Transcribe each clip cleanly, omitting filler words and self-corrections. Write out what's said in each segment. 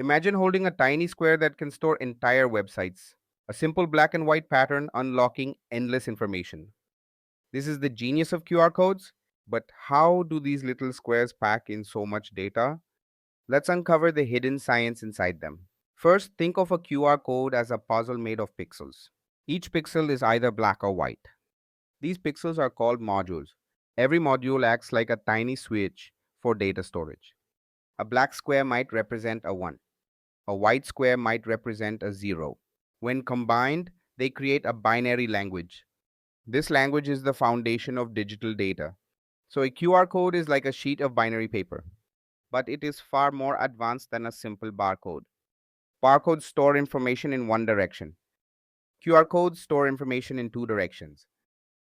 Imagine holding a tiny square that can store entire websites, a simple black and white pattern unlocking endless information. This is the genius of QR codes, but how do these little squares pack in so much data? Let's uncover the hidden science inside them. First, think of a QR code as a puzzle made of pixels. Each pixel is either black or white. These pixels are called modules. Every module acts like a tiny switch for data storage. A black square might represent a 1. A white square might represent a 0. When combined, they create a binary language. This language is the foundation of digital data. So a QR code is like a sheet of binary paper, but it is far more advanced than a simple barcode. Barcodes store information in one direction. QR codes store information in two directions.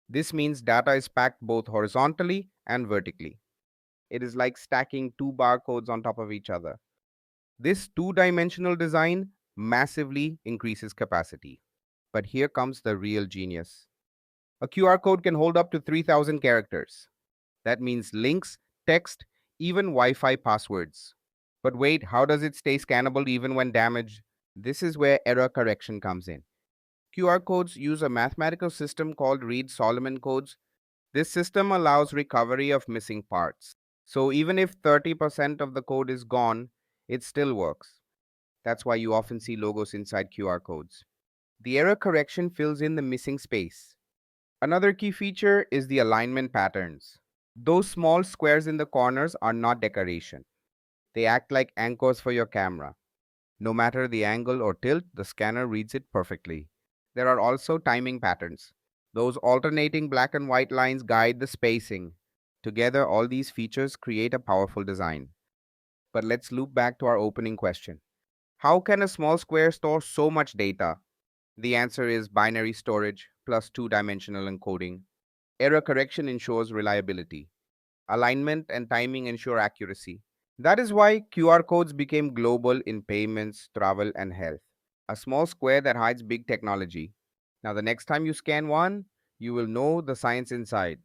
This means data is packed both horizontally and vertically. It is like stacking two barcodes on top of each other. This two-dimensional design massively increases capacity. But here comes the real genius. A QR code can hold up to 3,000 characters. That means links, text, even Wi Fi passwords. But wait, how does it stay scannable even when damaged? This is where error correction comes in. QR codes use a mathematical system called Reed Solomon codes. This system allows recovery of missing parts. So even if 30% of the code is gone, it still works. That's why you often see logos inside QR codes. The error correction fills in the missing space. Another key feature is the alignment patterns. Those small squares in the corners are not decoration. They act like anchors for your camera. No matter the angle or tilt, the scanner reads it perfectly. There are also timing patterns. Those alternating black and white lines guide the spacing. Together, all these features create a powerful design. But let's loop back to our opening question. How can a small square store so much data? The answer is binary storage plus two-dimensional encoding. Error correction ensures reliability. Alignment and timing ensure accuracy. That is why QR codes became global in payments, travel, and health. A small square that hides big technology. Now, the next time you scan one, you will know the science inside.